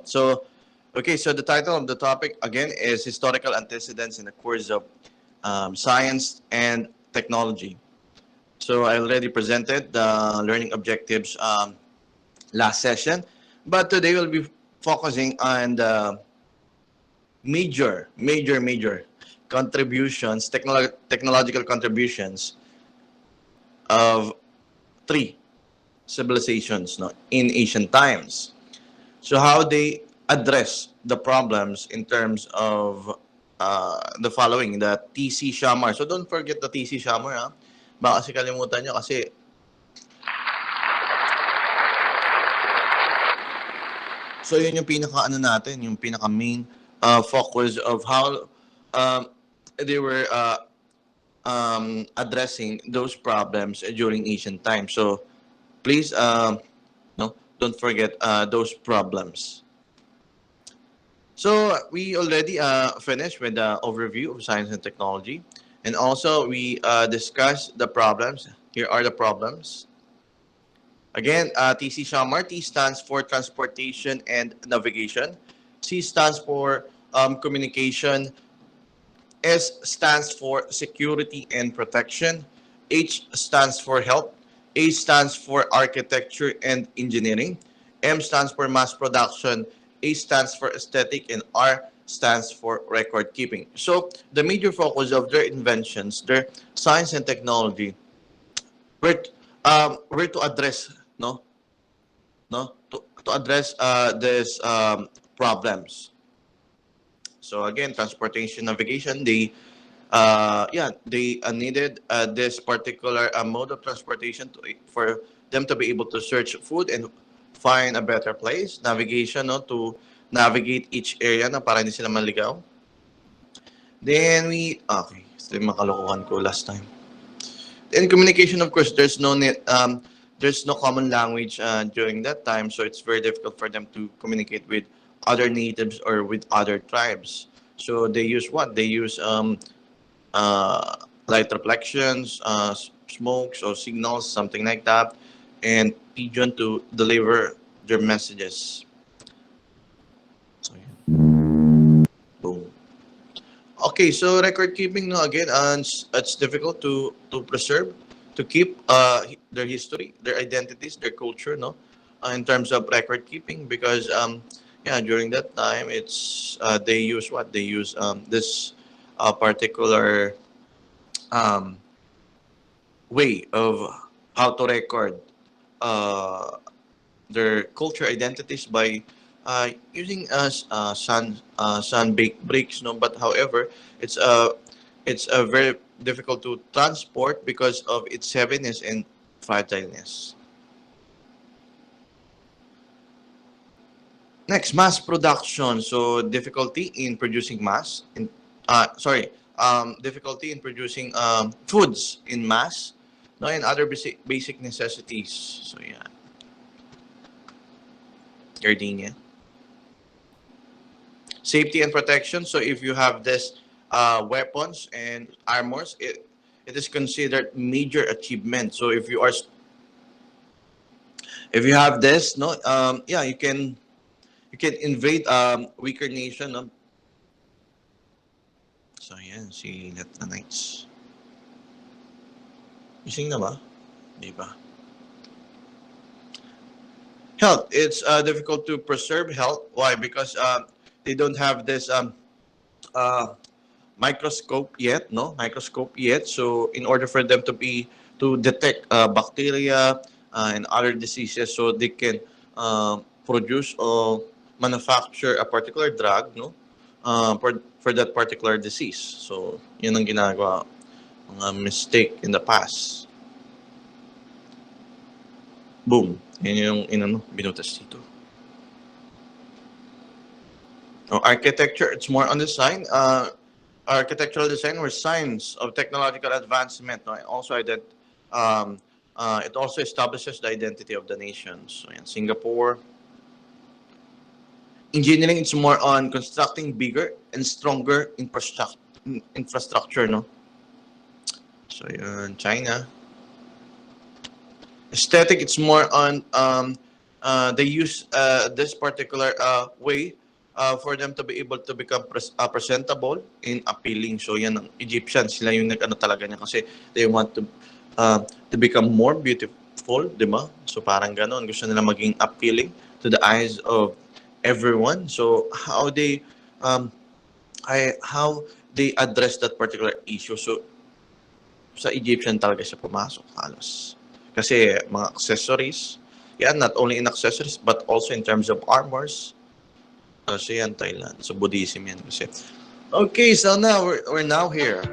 So, okay, so the title of the topic again is Historical Antecedents in the Course of Science and Technology. So I already presented the learning objectives last session, but today we'll be focusing on the major contributions, technological contributions of three civilizations, no, in ancient times. So how they address the problems in terms of the following, the TC Shamar. So don't forget the TC Shamar, ha? Baka kasi kalimutan nyo kasi so yun yung pinaka ano natin, yung pinaka main focus of how they were addressing those problems during ancient times. So please no, don't forget those problems. So we already finished with the overview of science and technology, and also we discussed the problems. Here are the problems. Again, TC Shamar, T stands for transportation and navigation. C stands for communication. S stands for security and protection. H stands for health. A stands for architecture and engineering. M stands for mass production. A stands for aesthetic, and R stands for record keeping. So the major focus of their inventions, their science and technology, were to address to address these problems. So again, transportation, navigation, they needed this particular mode of transportation for them to be able to search food and find a better place. Navigation, no, to navigate each area na para hindi sila maligaw. Then okay, ito yung makalokohan ko last time. In communication, of course, there's no common language during that time, so it's very difficult for them to communicate with other natives or with other tribes. So they use what? They use light reflections, smokes or signals, something like that, and pigeon to deliver their messages. So, boom. Okay, so record keeping, no, again, it's difficult to preserve, to keep their history, their identities, their culture, no, in terms of record keeping, because during that time it's they use what? They use this particular way of how to record their culture identities by using sun baked bricks, no. But however, it's very difficult to transport because of its heaviness and fragility. Next, mass production. So difficulty in producing difficulty in producing foods in mass, no, and other basic necessities. So yeah, gardenia. Safety and protection. So if you have this weapons and armors, it is considered major achievement. So if you have this, no, you can invade weaker nation, no? So yan, si Latanites. Ising na ba? Di ba? Health. It's difficult to preserve health. Why? Because they don't have this microscope yet, no? Microscope yet. So in order for them to detect bacteria and other diseases, so they can produce or manufacture a particular drug, no, for that particular disease. So yun ang ginagawa, mga mistake in the past. Boom. Yan yung binutas dito. Architecture, it's more on design. Architectural design or signs of technological advancement. No? It also establishes the identity of the nations. So in Singapore. Engineering, it's more on constructing bigger and stronger infrastructure, no? So in China. Aesthetic, it's more on they use this particular way for them to be able to become presentable and appealing. So yan ang Egyptians, sila yung nag-ano talaga niya kasi they want to become more beautiful, di ba? So parang ganon, gusto nila maging appealing to the eyes of everyone. So um, how they address that particular issue. So sa Egyptian talaga siya pumasok halos. Kasi mga accessories, yan, not only in accessories but also in terms of armors. Kasi yan, Thailand. So Buddhism yan kasi. Okay, so now we're now here.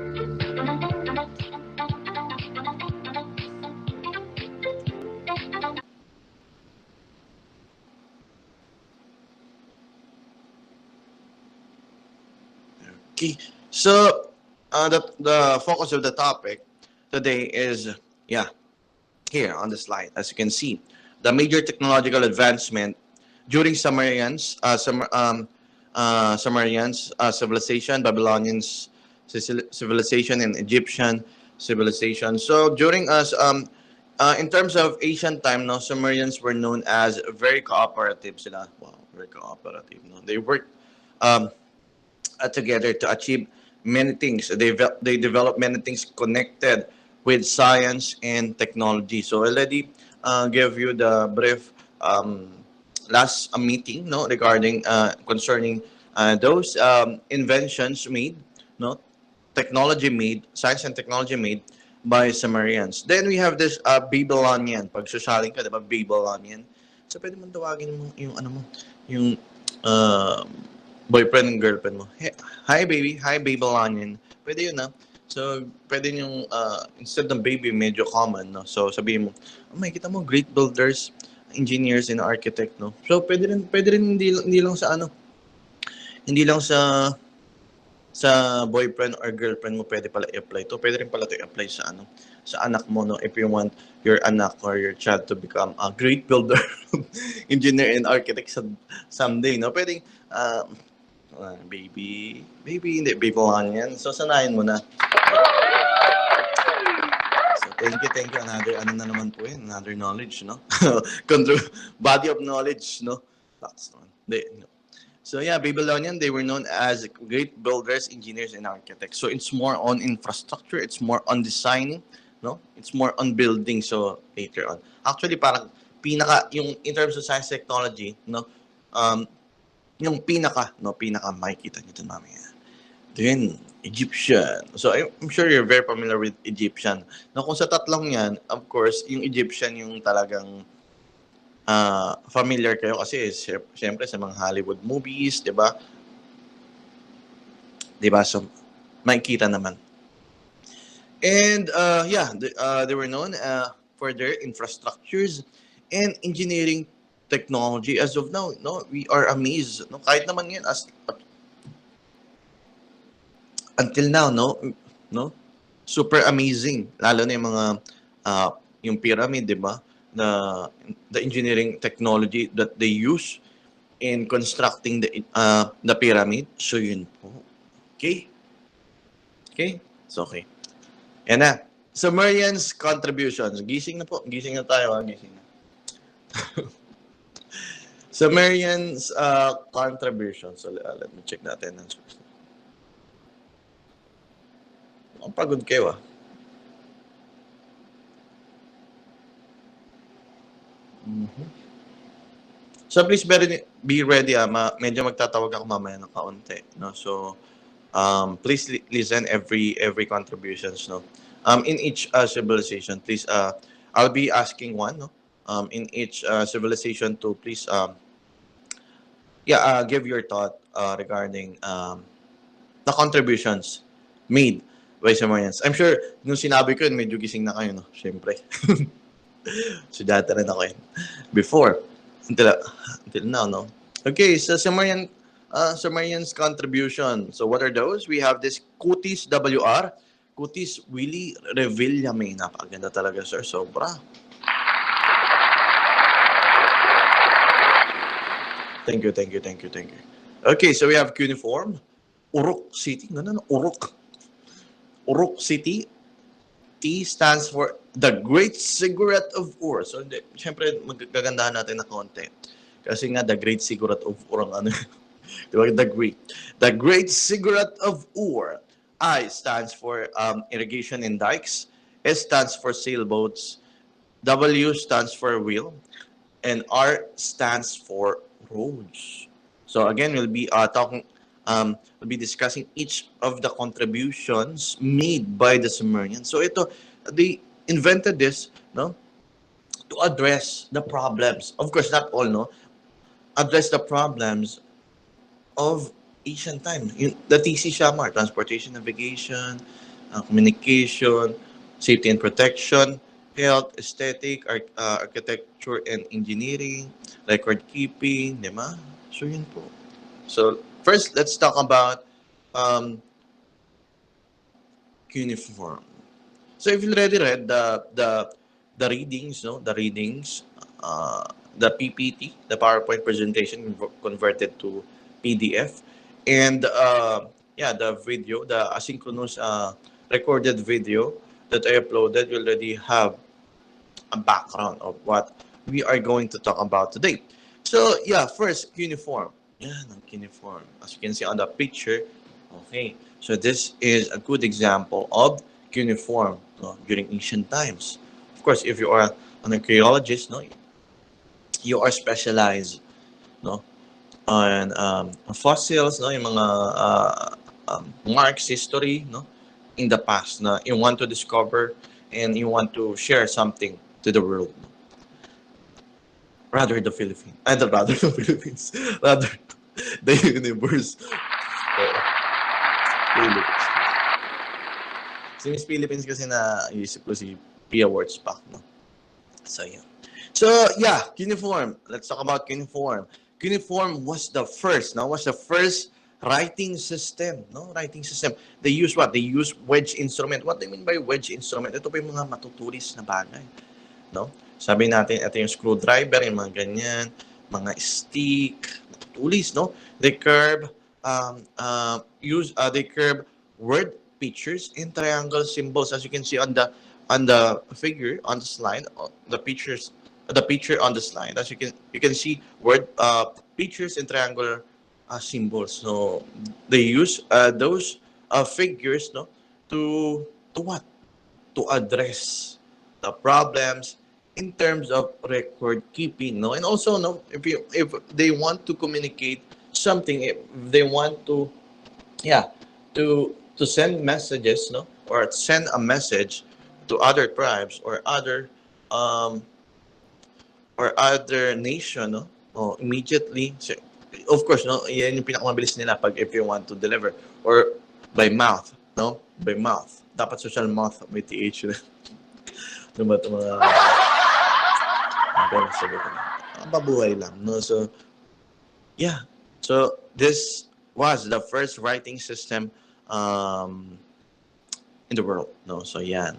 Okay, so the focus of the topic today is, yeah, here on the slide. As you can see, the major technological advancement during Sumerians civilization, Babylonians civilization, and Egyptian civilization. So during us, in terms of ancient time, no, Sumerians were known as very cooperative. Sila, wow, very cooperative. No, they worked um, together to achieve many things. They develop many things connected with science and technology. So already gave you the brief last meeting, no, regarding concerning those inventions made, no, technology made, science and technology made by Sumerians. Then we have this Babylonian. Pag sasaling ka, diba, Babylonian. So pwede mo tawagin mo yung ano mo, yung uh, boyfriend and girlfriend mo. Hey, hi baby, hi Babylonian. Pwede yun, na. So pwede yung instead ng baby medyo common, no. So sabihin mo, oh, may kita mo great builders, engineers and architect, no. So pwede rin hindi lang sa ano, hindi lang sa boyfriend or girlfriend mo pwede pala i-apply to. Pwede rin pala to i-apply sa ano, sa anak mo, no, if you want your anak or your child to become a great builder, engineer and architect someday, no. Pwedeng baby hindi Babylonian. So sanayin mo na. So thank you, another ano na naman po yun, another knowledge, no. Body of knowledge, no. Facts naman. No. So yeah, Babylonian, they were known as great builders, engineers, and architects. So it's more on infrastructure, it's more on designing, no? It's more on building. So later on, actually, parang yung in terms of science technology, no, yung pinaka makikita nyo dun mamaya. Then Egyptian. So I'm sure you're very familiar with Egyptian. No, kung sa tatlong yan, of course, yung Egyptian yung talagang familiar kayo kasi syempre sa mga Hollywood movies, 'di ba? 'Di ba? So makikita naman. And yeah, they were known for their infrastructures and engineering technology. As of now, no, we are amazed. No, kahit naman ngayon until now, no, super amazing. Lalo na yung mga yung pyramid, 'di ba? The engineering technology that they use in constructing the pyramid. So yun po. Okay? Okay? It's okay. Yan na. Sumerians contributions. Gising na po. Gising na tayo. Gising na. Sumerians contributions. So let me check natin. Ang pagod kayo . Mm-hmm. So please be ready. Medyo magtatawag ako mamaya ng kaunti, no. So please listen every contributions, no. In each civilization, please I'll be asking one, no. In each civilization to please give your thought regarding the contributions made by Sumerians. I'm sure nung sinabi ko yun, medyo gising na kayo, no. Syempre. So dati rin ako yun. Before. Until now, no? Okay, so Sumerian's contribution. So what are those? We have this Kutis WR. Kutis Willie Revillame. Napakaganda talaga, sir. Sobra. Thank you. Okay, so we have Cuneiform. Uruk City. Uruk City. T stands for the Great Ziggurat of Ur. So, syempre, magagandahan natin na konti. Kasi nga, the Great Ziggurat of Ur ang ano. Diba? The Great Ziggurat of Ur. I stands for irrigation and dikes. S stands for sailboats. W stands for wheel. And R stands for roads. So again, we'll be discussing each of the contributions made by the Sumerians. So they invented this, no, to address the problems. Of course, not all, no, address the problems of ancient time. The TC Shamar, transportation, navigation, communication, safety and protection, health, aesthetic, architecture and engineering, record keeping, di ba? So yun po. So first, let's talk about cuneiform. So if you already read the readings, no, the PPT, the PowerPoint presentation converted to PDF, and the video, the asynchronous recorded video that I uploaded, you already have a background of what we are going to talk about today. So yeah, first, cuneiform. Yan, ang cuneiform. As you can see on the picture, okay. So this is a good example of cuneiform, no, during ancient times. Of course, if you are an archaeologist, no, you are specialized, no, on fossils, no, yung mga marks, history, no, in the past na you want to discover and you want to share something to the world. Rather the Philippines. Rather the Philippines. Rather the universe. Philippines. Si Miss Philippines kasi na isip ko si Pia Wurtzbach, no? So, yeah. So, yeah, cuneiform. Let's talk about cuneiform. Cuneiform was the first, no? Was the first writing system, no? Writing system. They use what? They use wedge instrument. What do you mean by wedge instrument? Ito pa yung mga matutulis na bagay, no? Sabi natin, ito yung screwdriver, yung mga ganyan, mga stick, matutulis, no? They curve, they curve word pictures and triangle symbols, as you can see on the figure on the slide, the picture on the slide. As you can see word pictures and triangular symbols. So they use those figures, no, to what? To address the problems in terms of record keeping, no, and also, no, if they want to communicate something, if they want to, to send messages, no, or send a message to other tribes or other nation, no, immediately. So, of course, no, yan yung pinakamabilis nila pag if you want to deliver, or by mouth, no, by mouth. Dapat social mouth may TH na. Diba ito mga babuhay lang, no? So yeah, so this was the first writing system in the world, no? So yan,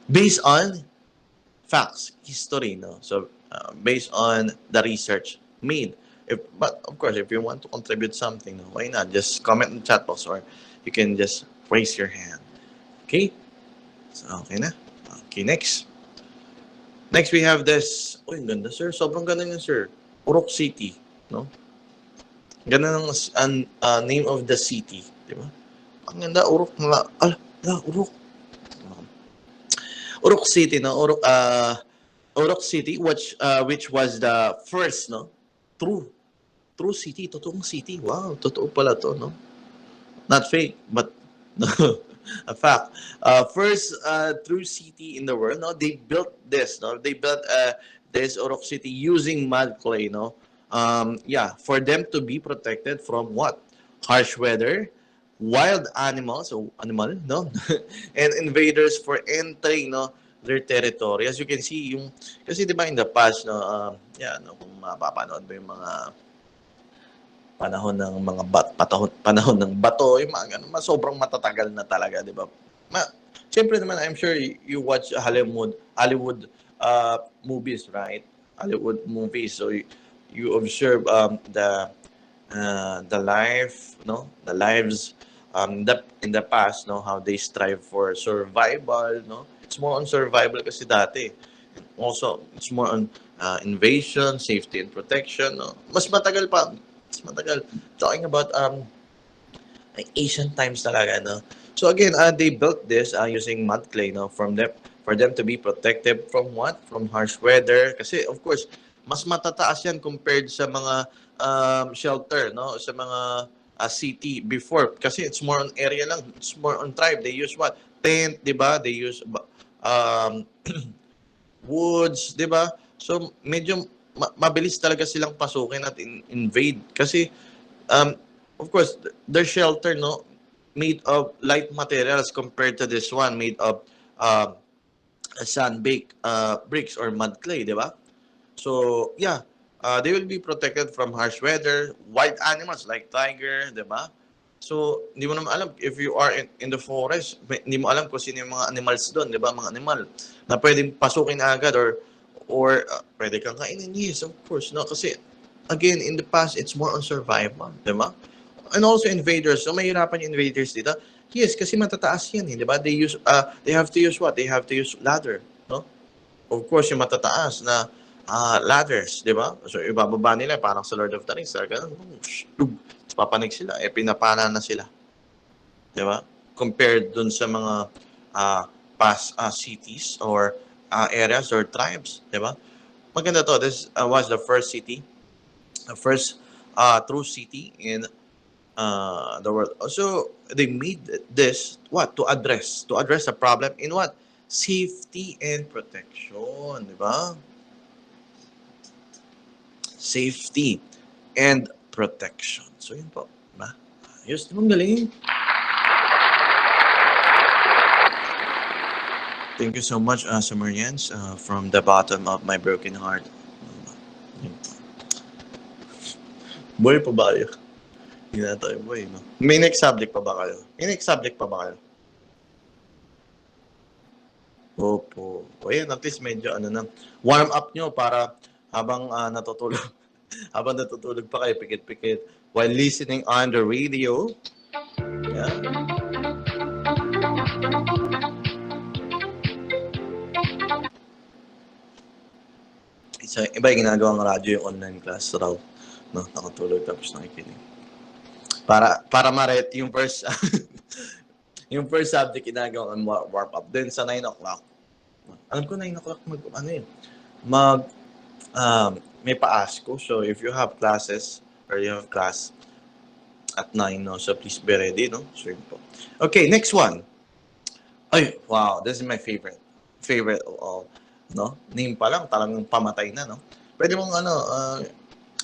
based on facts, history, no? So based on the research made. But of course, if you want to contribute something, no, why not? Just comment in the chat box, or you can just raise your hand. Okay? So okay na. Okay, next. Next, we have this. Oh, ang ganda, sir. Sobrang ganda niya, sir. Uruk City, no? Ganda ng name of the city, di ba? Ang ganda, Uruk. Uruk. Uruk City, no? Uruk City, which was the first, no? True city, totoong city. Wow, totoo pala to, no? Not fake, but a fact. First true city in the world, no? They built this, no? They built this Uruk City using mud clay, no? For them to be protected from what? Harsh weather, wild animals, no? And invaders for entering, no, their territory. As you can see, kasi di ba in the past, no, no, kung mapapanood mo yung mga panahon ng bato, yung mga ganun, sobrang matatagal na talaga, di ba? Siyempre naman, I'm sure you watch Hollywood movies, right? Hollywood movies. So you observe the life, no, the lives in the past, no, how they strive for survival, no, It's more on survival kasi dati. Also, it's more on invasion, safety and protection. No? Mas matagal pa. Mas matagal. Talking about ancient times talaga, no? So again, they built this using mud clay, no, for them to be protected from what? From harsh weather. Kasi of course, mas matataas yan compared sa mga shelter, no, sa mga city before. Kasi it's more on area lang, it's more on tribe. They use what? Tent, di ba? They use um, woods, di ba? So medyo mabilis talaga silang pasukin at invade kasi um, of course, their shelter, no, made of light materials compared to this one made of uh, sand-baked bricks or mud clay, di ba? So, yeah, they will be protected from harsh weather, wild animals like tiger, di ba? So, hindi mo naman alam if you are in the forest, hindi mo alam kung sino yung mga animals doon, di ba? Mga animal na pwedeng pasukin agad or pwede kang kainin. Yes, of course, no? Kasi, again, in the past, it's more on survival, di ba? And also invaders. So, mahirapan yung invaders dito. Yes, kasi matataas yan, di ba? They have to use what? They have to use ladder, no? Of course, yung matataas na ladders, di ba? So, ibababa nila, parang sa Lord of the Rings. Ganun, papanig sila, pinapana na sila. Di ba? Compared dun sa mga past cities or areas or tribes, di ba? Maganda to. This was the first city, the first true city in the world. So they made this what to address the problem in what safety and protection, di ba? Safety and protection. So yun po, ba? Ayos, di bang galing? Thank you so much, Sumerians, from the bottom of my broken heart. Boy pa ba kayo? Hindi na tayo boy, no? May next subject pa ba kayo? Opo. O yan, at least medyo warm up nyo para habang natutulog, habang natutulog pa kayo, pikit-pikit, while listening on the radio. Yeah. So, iba yung ginagawang radyo yung online class raw. No, nakatulog tapos nakikinig. Para ma-ret yung first yung first subject ginagawang warm up. Then sa 9 o'clock. Alam ko 9 o'clock may pa-ASCO. So if you have classes or you have class at 9, no, so please be ready, no? So yun po. Okay, next one. Ay, wow, this is my favorite of all. No? Name pa lang, talagang pamatay na, no? Pwede mong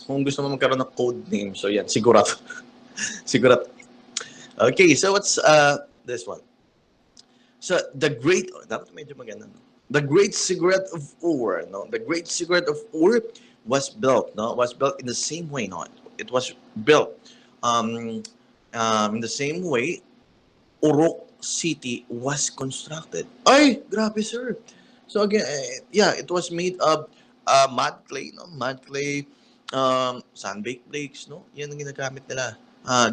kung gusto mo magkaroon ng code name, so yan, Ziggurat. Ziggurat. Okay, so what's this one? So the great, dapat medyo maganda, no? The great Ziggurat of Ur, no? The great Ziggurat of Ur was built, no? Was built in the same way, no? It was built in the same way Uruk City was constructed. Ay, grabe, sir. So again, yeah, it was made of mud clay, no? Mud clay, sand-baked bricks, no? Yan ang ginagamit nila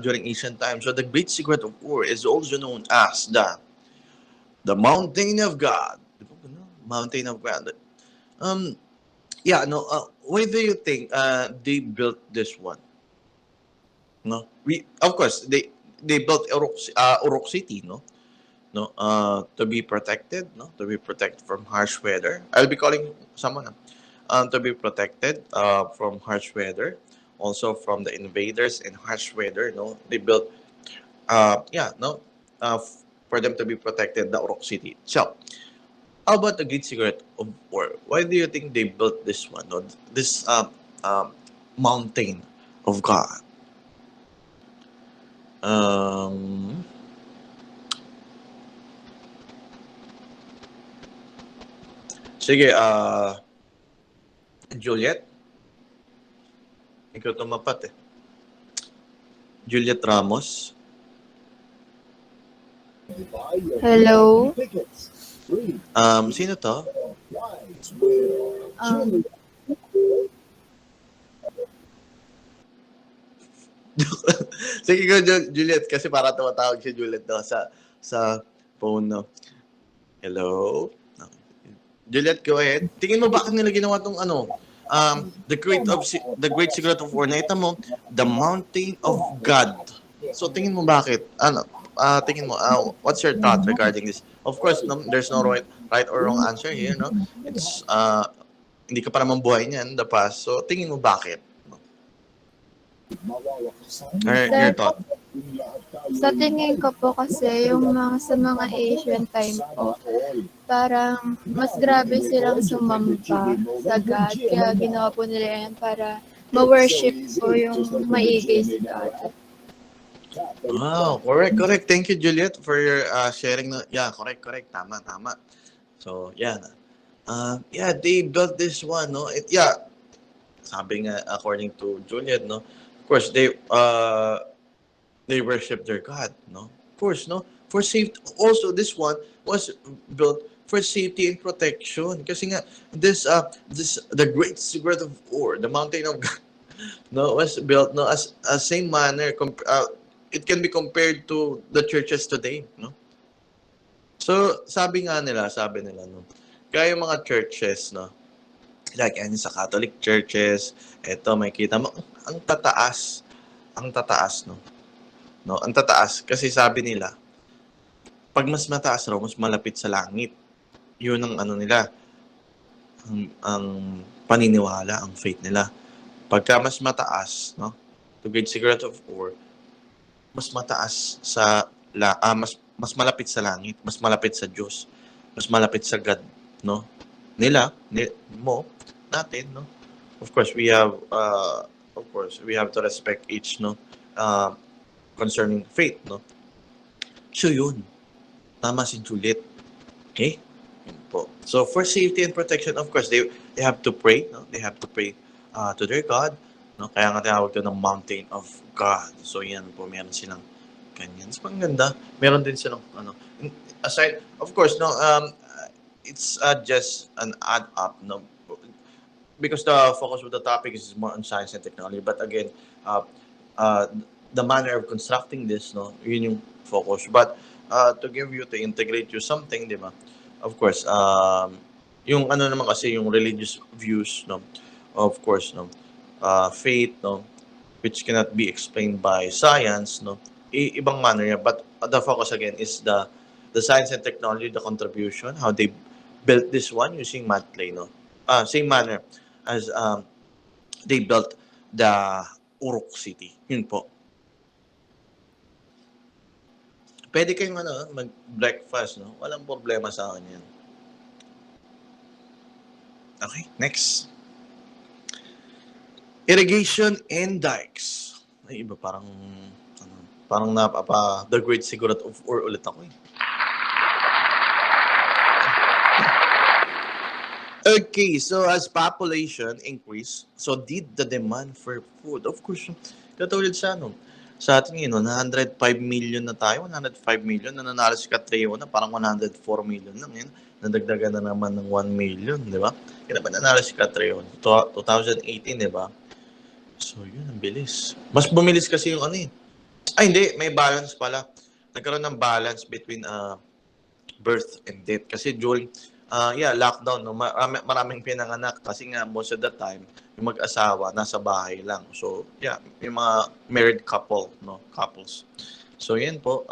during ancient times. So the great Ziggurat of Ur is also known as the Mountain of God. Mountain of God. Yeah, no. Why do you think they built this one? No, of course they built Uruk City, no, to be protected, no, to be protected from harsh weather. I'll be calling someone to be protected from harsh weather, also from the invaders and harsh weather. No, they built for them to be protected the Uruk City. So how about the Great Ziggurat of Ur? Why do you think they built this one? No? This mountain of God. Sige, Juliet. Ikaw tumapat eh. Juliet Ramos. Hello. Sino to? Sige ko, Juliet, kasi para tumatawag si Juliet no, sa phone, no. Hello? Juliet, go ahead. Tingin mo bakit nila ginawa tong the great secret of war. Nakita mo, the mountain of God. So tingin mo bakit? Tingin mo, what's your thought regarding this? Of course, no, there's no right or wrong answer here, no? It's hindi ka pa naman buhay niyan, the past. So tingin mo bakit? Your thought. Sa tingin ko po kasi sa mga Asian time po, parang mas grabe silang sumamba sa God. Kaya ginawa po nila yan para ma-worship po yung maigi si God. Wow, correct. Thank you, Juliet, for your sharing. Yeah, correct. Tama. So, yeah. They built this one, no? Sabi nga, according to Juliet, no? Of course, they worship their God, no? Of course, no? For safety. Also, this one was built for safety and protection. Kasi nga, the great secret of war, the mountain of God, no, was built, no, as a same manner. It can be compared to the churches today, no? So, sabi nila, no? Kaya yung mga churches, no? Like, yan sa Catholic churches, eto, may kita mo, ang tataas, no? No, ang tataas. Kasi sabi nila, pag mas mataas raw, mas malapit sa langit. Yun ang nila. Ang paniniwala, ang faith nila. Pagka mas mataas, no? The great secret of war, mas mataas mas malapit sa langit, mas malapit sa Diyos, mas malapit sa God, no? Natin, no? Of course, we have to respect each, no? Concerning faith, no? So yun, tama si Juliet. Okay? Yun po. So for safety and protection, of course, they have to pray, no? They have to pray to their God, no? Kaya nga tinawag ito ng mountain of God. So yan po, meron silang ganyan. So ang ganda. Meron din silang aside, of course, no, it's just an add up, no? Because the focus of the topic is more on science and technology, but again, the manner of constructing this, no, yun yung focus. But to integrate you something, di ba? Of course, yung naman kasi yung religious views, no, of course, no, faith, no, which cannot be explained by science, no, ibang manner yan. But the focus again is the science and technology, the contribution, how they built this one using math clay, no, same manner as they built the Uruk city. Yun po. Pwede kayong mag-breakfast, no? Walang problema sa akin yan. Okay, next. Irrigation and dikes. Ay, iba parang the great secret of war ulit ako eh. Okay, so as population increase, so did the demand for food. Of course, katulad sa atin ngayon, 105 million na tayo, 105 million, nananalo si Catriona, parang 104 million lang yun. Nadagdagan na naman ng 1 million, di ba? Kaya ba nanalo si Catriona? 2018, di ba? So, yun, ang bilis. Mas bumilis kasi yung hindi, may balance pala. Nagkaroon ng balance between birth and death. Kasi during lockdown, no, maraming pinanganak kasi nga most of the time yung mag-asawa nasa bahay lang. So, yung mga married couples. So, yan po.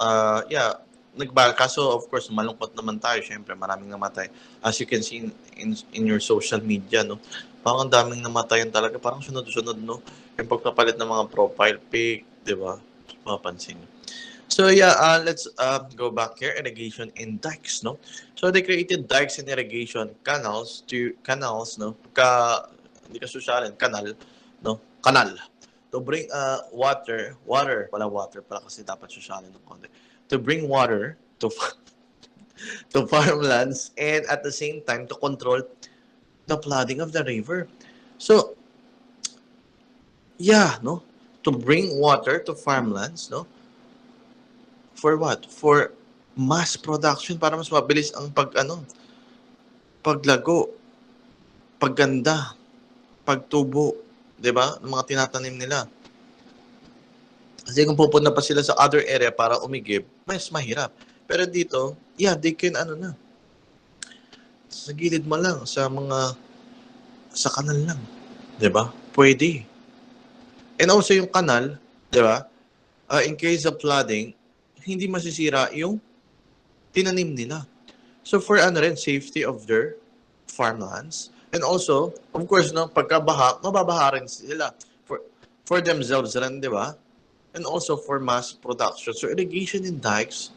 Kaso of course, malungkot naman tayo. Syempre, maraming namatay. As you can see in your social media, no, parang daming namatayan talaga. Parang sunod-sunod, no, yung pagpapalit ng mga profile pic, di ba? Mapansin. So let's go back here. Irrigation and dikes, no? So they created dikes and irrigation canals, no? Hindi ka susyalin, kanal, no? Kanal. To bring water pala kasi dapat susyalin ng konti. To bring water to to farmlands and at the same time to control the flooding of the river. So no? To bring water to farmlands, no? For what? For mass production para mas mabilis ang paglago, pagganda, pagtubo, 'di ba? Ng mga tinatanim nila. Kasi kung pupunta pa sila sa other area para umigib, mas mahirap. Pero dito, they can Sa gilid mo lang, sa kanal lang. 'Di ba? Pwede. And also yung kanal, 'di ba? In case of flooding, hindi masisira yung tinanim nila. So for safety of their farmlands. And also, of course, no, pagkabaha, mababaha rin sila for themselves rin, di ba? And also for mass production. So irrigation in dikes,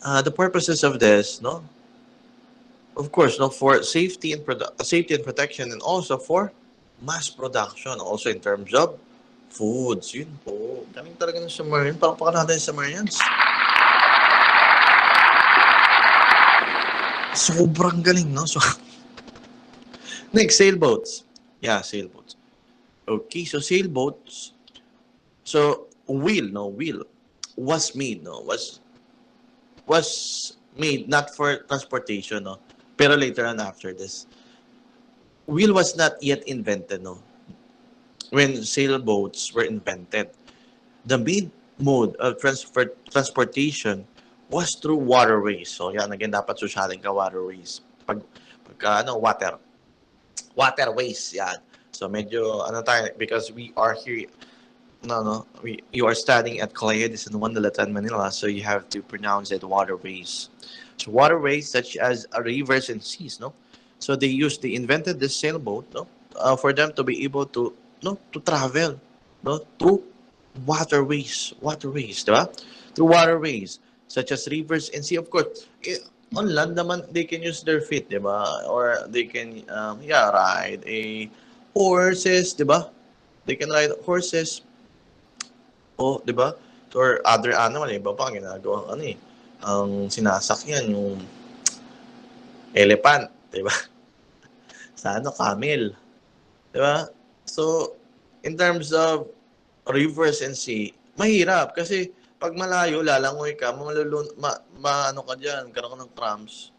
the purposes of this, no, of course, no, for safety and protection, and also for mass production, also in terms of foods. Yun po. Daming talaga ng Sumerian. Palakpakan natin sa Sumerians. Sobrang galing, no? So, next, sailboats. Yeah, sailboats. Okay, so sailboats. So, wheel was made, no? Was made not for transportation, no? Pero later on after this. Wheel was not yet invented, no? When sailboats were invented. The main mode of transportation was through waterways. So, yan, again, dapat susalin ka waterways. Waterways, yan. So, medyo, tayo, because we are here, you are studying at Calais, this is Manila, Manila, so you have to pronounce it waterways. So, waterways such as rivers and seas, no? So, they invented this sailboat, no? For them to be able to, to travel, no? Through waterways, diba? Through waterways, such as rivers and sea. Of course, on land naman, they can use their feet, diba? Or they can, ride horses, diba? They can ride horses. O, diba? Or other animal, iba pa, ginagawa ang sinasakyan, yung elephant, diba? Sa camel. Diba? So, in terms of rivers and sea, mahirap kasi pag malayo, lalangoy ka, ano ka dyan, karoon ka ng cramps.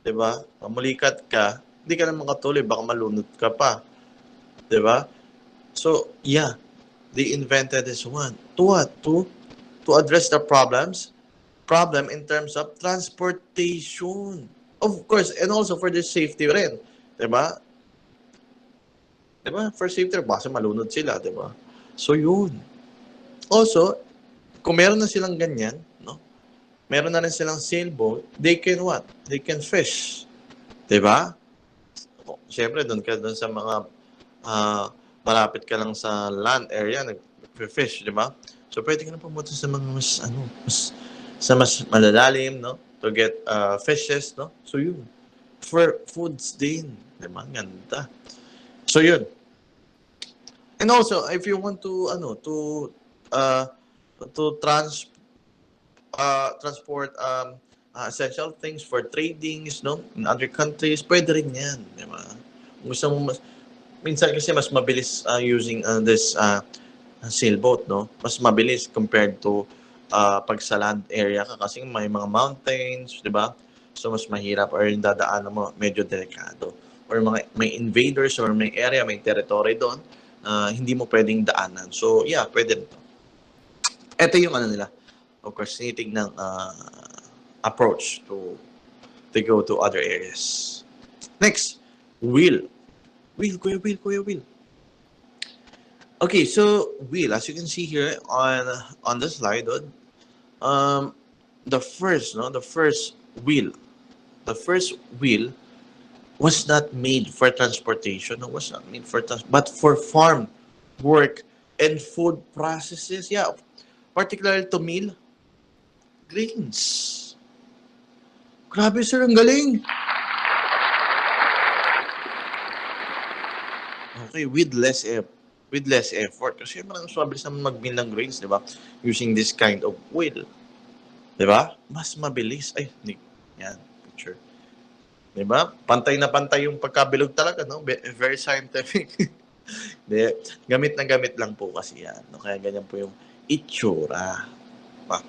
Diba? Mamulikat ka, hindi ka na makatuloy, baka malunod ka pa. Diba? So, yeah, they invented this one. To what? To address the problem in terms of transportation. Of course, and also for the safety rin. Diba? Diba? For safety, baka malunod sila, diba? So, yun. Also, kung meron na silang ganyan, no? Meron na rin silang sailboat, they can what? They can fish. Diba? Siyempre, doon sa mga malapit ka lang sa land area, nag-fish, diba? So, pwede ka na pumunta sa mga mas malalalim, no? To get fishes, no? So, yun. For foods din. Diba? Ganda. So, yun. And also, if you want to transport essential things for tradings, no, in other countries, pwede rin yan, di ba? Gusto mo minsan kasi mas mabilis using this sailboat, no? Mas mabilis compared to pag sa land area ka kasi may mga mountains, di ba? So mas mahirap or yung dadaanan mo medyo delikado. Or may invaders or may area, may territory doon, hindi mo pwedeng daanan. So, yeah, pwede ito. Ito yung nila. Of course, tinitig ng approach to go to other areas. Next, wheel. Kuya Will. Okay, so wheel, as you can see here on the slide, the first wheel was not made for transportation. It was not made but for farm work and food processes. Yeah, particularly to mill grains. Grabe, sir, ang galing. Okay, with less effort. Kasi mas mabilis naman mag-mill ng grains, di ba? Using this kind of wheel. Di ba? Mas mabilis. Ay, yan, picture. Diba? Pantay na pantay yung pagkabilog talaga, no? Very scientific. De, gamit na gamit lang po kasi yan. No? Kaya ganyan po yung itsura. Diba?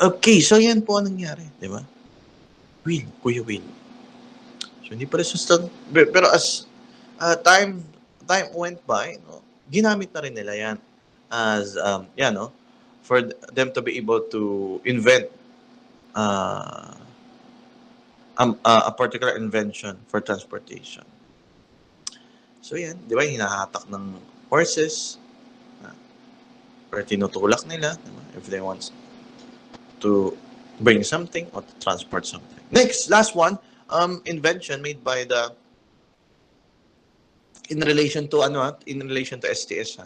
Okay, so yan po ang nangyari. Diba? Kuya Will. So, hindi pa rin sustain. Pero as time went by, no? Ginamit na rin nila yan as, no? For them to be able to invent a particular invention for transportation. So yan, di ba, hinahatak ng horses, or tinutulak nila, di ba, if they want to bring something or to transport something. Next, last one, invention made by the, in relation to in relation to STS.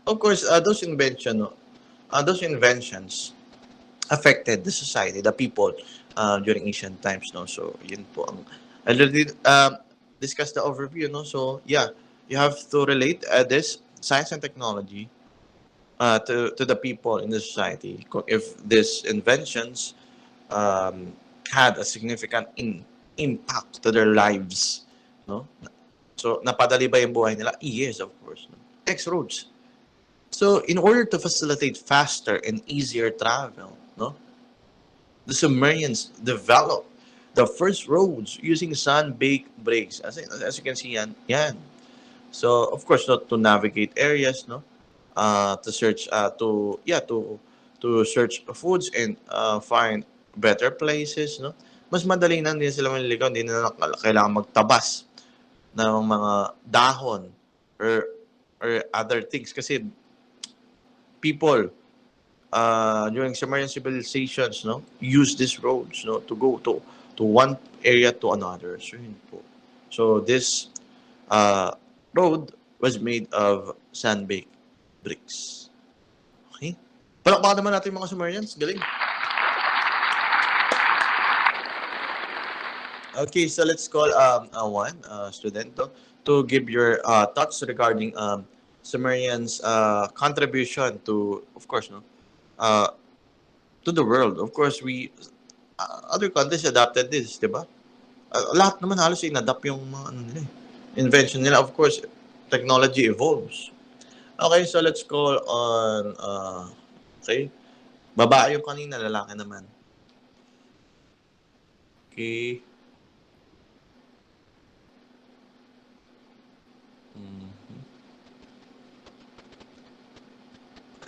Of course, those inventions affected the society, the people during ancient times. No, so yun po ang I already discussed the overview. No, so yeah, you have to relate this science and technology to the people in the society. If these inventions um, had a significant impact to their lives, no? So napadali ba yung buhay nila? Yes, of course. No? Next, roads. So in order to facilitate faster and easier travel, no, the Sumerians developed the first roads using sun-baked bricks. As you can see, yan. So of course, not to navigate areas, no, to search, to search foods and find better places, no. Mas madali na din sila maliligaw, hindi na kailangan magtabas ng mga dahon or other things kasi people during Sumerian civilizations, no, use these roads, no, to go to one area to another. So yun po. So this uh, road was made of sand-baked bricks. Okay? Palakpakan naman natin yung mga Sumerians. Galing. Okay, so let's call one student to give your thoughts regarding Sumerians' contribution to, of course, no, uh, to the world. Of course, we other countries adapted this, di ba? Lahat naman halos inadapt yung mga nila, invention nila. Of course, technology evolves. Okay, so let's call on okay. Babae yung kanina, lalaki naman. Okay.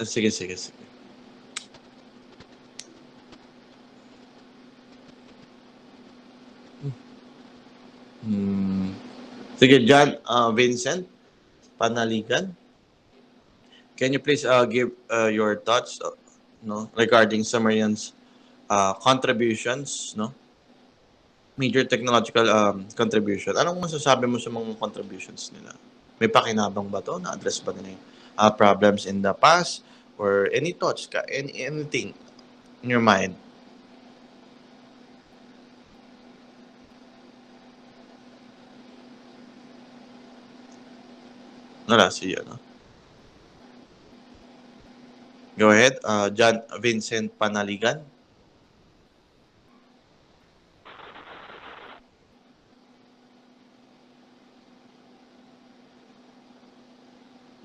Sige. Sige, John Vincent Panaligan. Can you please give your thoughts no, regarding Sumerians contributions, no? Major technological contribution. Anong masasabi mo sa mga contributions nila? May pakinabang ba to? Na-address ba nila yung problems in the past? Or any thoughts ka? Anything in your mind? Wala siya, no? Go ahead, John Vincent Panaligan.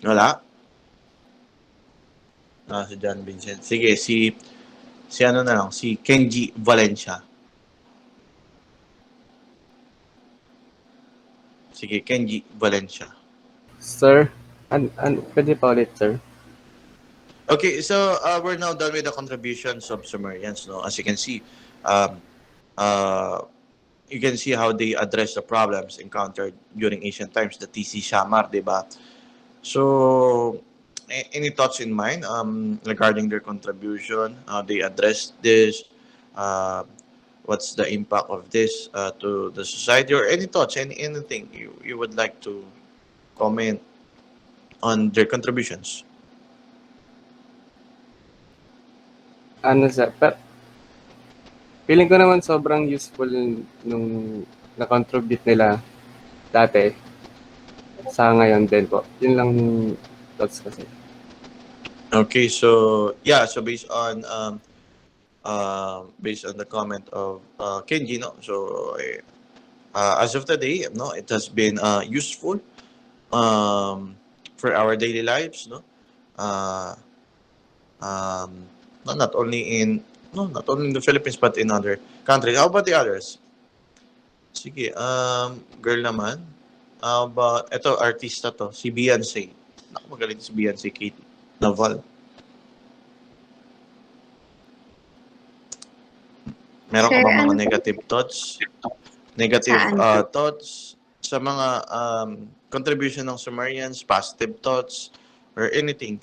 Wala? Si John Vincent. Sige, si ano na lang, si Kenji Valencia. Sige, Kenji Valencia. Sir, pwede pa ulit, sir? Okay, so we're now done with the contributions of Sumerians. No, as you can see, um, you can see how they address the problems encountered during ancient times. The TC Shamar, diba? So, any thoughts in mind regarding their contribution? How they addressed this? What's the impact of this to the society? Or any thoughts? Anything you would like to comment on their contributions? Ano, sir? Feeling ko naman sobrang useful nung na-contribute nila dati sa ngayon din po. Yun lang thoughts kasi. Okay, so yeah, so based on the comment of Kenji, no, so as of today, no, it has been useful for our daily lives, no, not only in the Philippines but in other countries. How about the others? Sige, girl naman. How about ito, artista to, si Beyonce. Naku, magaling si Beyonce, Kate Naval. Meron ka Sir, ba mga ano po? negative thoughts? Negative Saan po? thoughts sa mga contribution ng Sumerians, positive thoughts, or anything?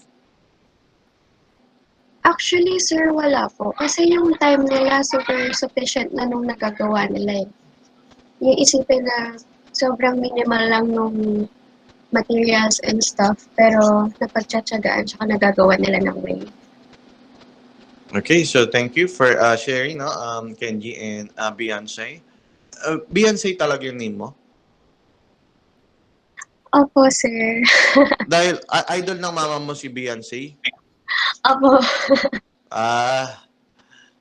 Actually, sir, wala po. Kasi yung time nila, super sufficient na nung nagagawa nila eh. Yung isipin na sobrang minimal lang nung materials and stuff, pero napagtsatsagaan tsaka nagagawa nila ng way. Okay, so thank you for sharing, no, Kenji and Beyonce. Beyonce talaga yung name mo? Opo, sir. Dahil idol ng mama mo si Beyonce? Opo. Ah,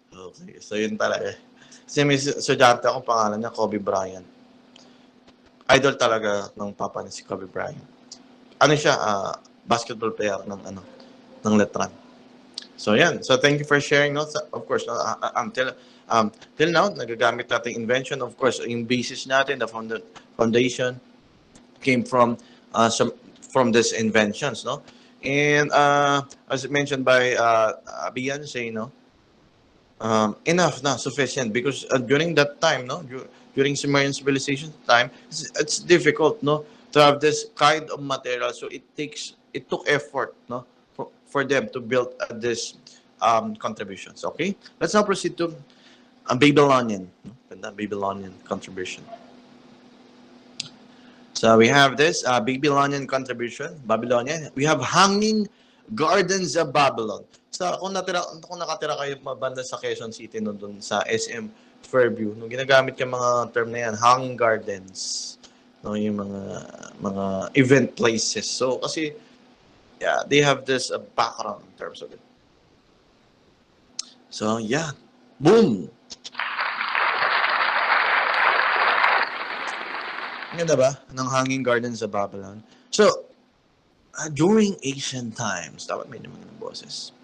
okay. So yun talaga. Kasi may estudyante akong pangalan niya, Kobe Bryant. Idol talaga ng papa niya si Kobe Bryant. Ano siya, basketball player ng Letran. So yan. So thank you for sharing. No? Of course, no, till now, nagagamit natin invention. Of course, yung basis natin, the foundation came from these inventions, no? And as mentioned by Beyonce, no, enough na, sufficient, because during that time, no, during Sumerian civilization time, it's difficult, no, to have this kind of material. So it took effort, no, for them to build this contributions. Okay, let's now proceed to Babylonian, no? Babylonian contribution. So we have this Babylonian contribution. Babylonian. We have hanging gardens of Babylon. So kung nakatira kayo mabanda sa Quezon City no, dun sa SM Fairview, no, ginagamit yung mga term na yan, hanging gardens. No, yung mga event places. So kasi yeah, they have this background in terms of it. So yeah, boom. Ganda ba? Ng hanging gardens sa Babylon. So, during ancient times, dapat may naman ng boses.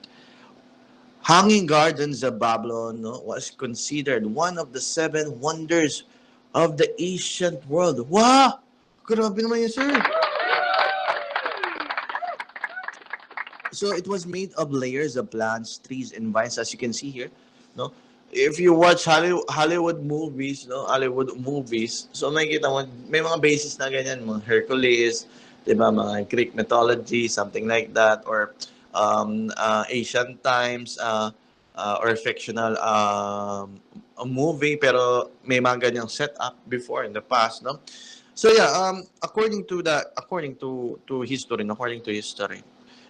Hanging gardens of Babylon, no, was considered one of the 7 wonders of the ancient world. Wow! Grabe naman yun, sir. So, it was made of layers of plants, trees, and vines, as you can see here. No? If you watch Hollywood movies, so makikita mo, may mga basis na ganyan, mga Hercules, di ba, mga Greek mythology, something like that, or ancient times, or fictional a movie, pero may mga ganyang setup before in the past, no? So yeah, according to history,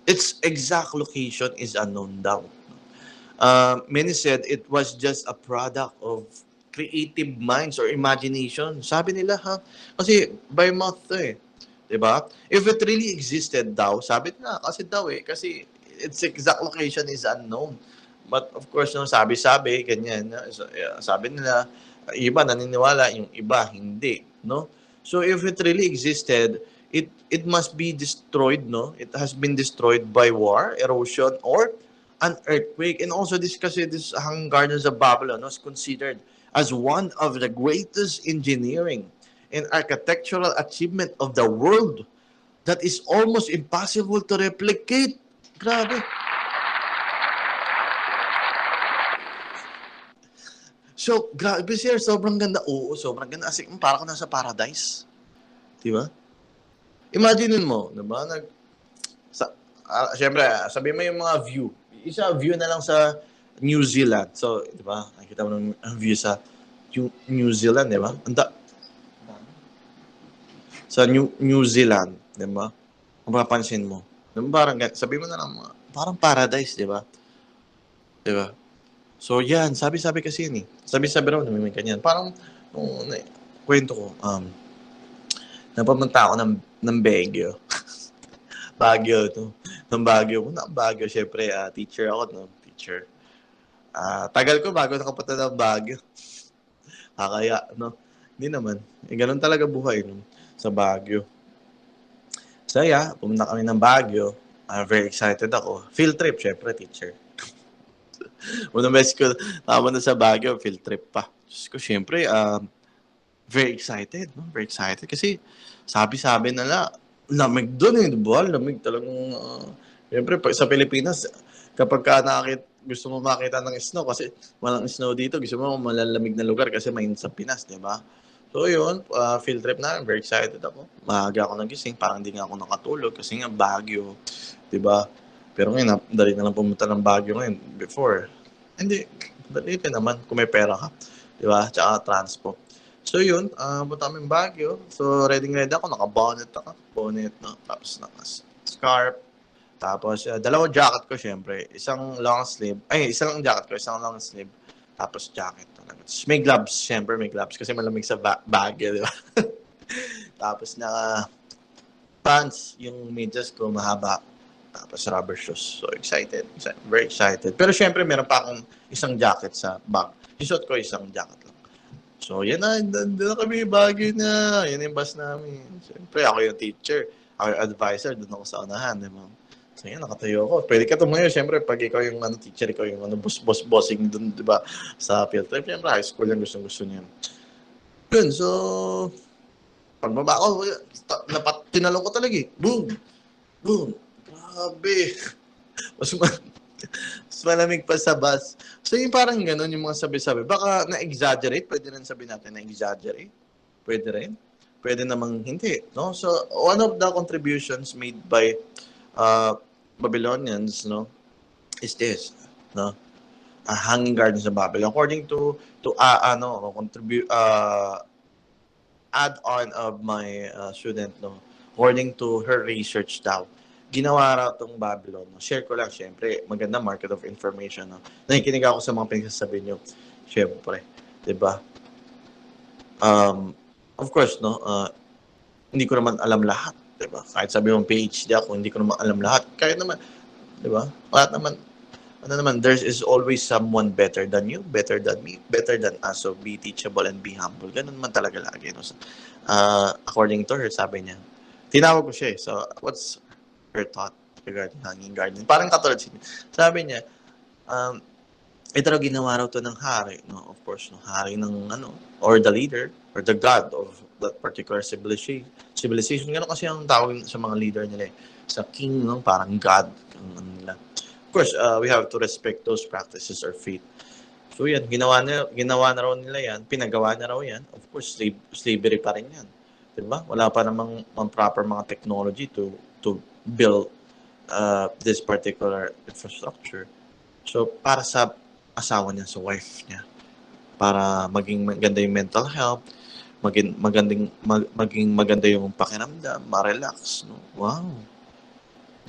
its exact location is unknown daw. Many said it was just a product of creative minds or imagination. Sabi nila, ha? Kasi by mouth eh. Diba? If it really existed daw, sabi nila, kasi its exact location is unknown. But of course, no, sabi-sabi, ganyan. So, yeah, sabi nila, iba naniniwala, yung iba hindi. No? So if it really existed, it must be destroyed, no? It has been destroyed by war, erosion, or an earthquake. And also this hanging gardens of Babylon was considered as one of the greatest engineering and architectural achievement of the world that is almost impossible to replicate. Grabe. So, grabe sir, sobrang ganda. Oo, sobrang ganda. As in, parang nasa paradise. Diba? Imagine mo, diba? Siyempre, sabi mo yung mga view. Isa view na lang sa New Zealand. So, di ba? Nakikita mo ng view sa New Zealand, di ba? Sa New Zealand, di ba? Kung mapapansin mo. Parang, sabi mo na lang, parang paradise, di ba? Di ba? So, yan. Sabi-sabi kasi yun eh. Sabi-sabi raw, may kanyan. Parang, kwento ko, napapunta ako ng Baguio. Baguio, no? Ng Baguio. Una, Baguio, syempre, teacher ako, no? Teacher. Tagal ko bago nakapunta ng Baguio. Kaya, no? Hindi naman. Ganun talaga buhay, no? Sa Baguio. So, yeah, pumunta kami ng Baguio. Very excited ako. Field trip, syempre, teacher. Unang beses ko nakapunta sa Baguio, field trip pa. Diyos ko, syempre, very excited, no? Very excited. Kasi, sabi-sabi nila, lamig doon eh, diba? Lamig talagang, siyempre, sa Pilipinas, kapag ka gusto mo makita ng snow kasi walang snow dito. Gusto mo malalamig na lugar kasi mainit sa Pinas, di ba? So yun, field trip na, very excited ako. Maaga ako nagising, parang hindi nga ako nakatulog kasi nga Baguio, di ba? Pero ngayon, dali na lang pumunta ng Baguio ngayon. Before, hindi, dali ka naman kung may pera ka, di ba? Tsaka transpo. So yun, punta kami Baguio. So ready ako, naka-bonnet ako. Bonnet, no? Tapos naka-scarf. Tapos, dalawang jacket ko, syempre. Isang long sleeve. Ay, isang jacket ko, isang long sleeve. Tapos, jacket talaga. Tapos, may gloves, syempre, may gloves. Kasi malamig sa bag, di ba? Tapos, pants, yung medyas ko, mahaba. Tapos, rubber shoes. So, excited. Very excited. Pero, syempre, meron pa akong isang jacket sa bag. Isot ko isang jacket lang. So, yan na. Doon na kami, Baguio na. Yan yung bus namin. Syempre, ako yung teacher. Ako yung advisor. Doon ako sa unahan, di ba? So, yan, nakatayo ako. Pwede ka tumayo, syempre, pag ikaw yung teacher, ikaw yung bossing dun, di ba, sa field trip. Syempre, high school yung gusto niya. Yun, so, pagbaba ko, tinalong ko talaga eh. Boom! Boom! Grabe! Mas malamig pa sa bus. So, yung parang ganun, yung mga sabi-sabi. Baka na-exaggerate, pwede rin sabihin natin na-exaggerate. Pwede rin. Pwede namang hindi, no? So, one of the contributions made by Babylonians, no, is this, no, hanging gardens of Babylon. According to contribute add-on of my student, no, according to her research daw, ginawa raw itong Babylon. No? Share ko lang, syempre, maganda market of information. No? Nakikinig ako sa mga pinagsasabi nyo, syempre, di ba? Of course, no, hindi ko naman alam lahat. Diba? Kahit sabi mong PhD ako, hindi ko naman alam lahat. Kaya naman, diba? Lahat naman, there is always someone better than you, better than me, better than us. So, be teachable and be humble. Ganun naman talaga lagi. No? So, according to her, sabi niya, tinawag ko siya. So, what's her thought regarding hanging garden? Parang katulad siya. Sabi niya, ito raw ginawa raw to ng hari. No? Of course, no? Hari ng, or the leader, or the god of that particular civilization. Gano'n kasi ang tawag sa mga leader nila. Sa king, no? Parang god. Nila. Of course, we have to respect those practices or faith. So yan, ginawa na raw nila yan, pinagawa na raw yan. Of course, slavery pa rin yan. Diba? Wala pa namang proper mga technology to build this particular infrastructure. So, para sa asawa niya, sa wife niya, para maging maganda yung mental health, maging maganda yung pakiramdam, ma-relax, no? Wow.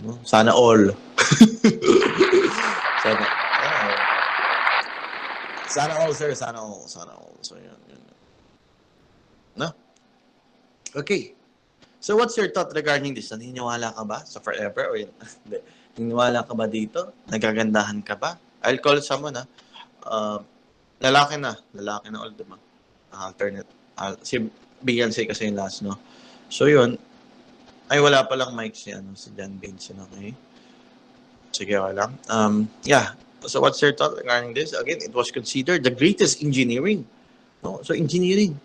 No? Sana all. Sana all, sir. Sana all. So, yun. No? Okay. So, what's your thought regarding this? Naniniwala ka ba sa forever? O yun? Naniniwala ka ba dito? Nagagandahan ka ba? I'll call someone, lalaki na all, diba? Alternate. Si Beyonce kasi yung last, no? So, yun. Ay, wala palang mic si John Benson, okay? Sige, okay lang. Yeah. So, what's your thought regarding this? Again, it was considered the greatest engineering. No? So, engineering,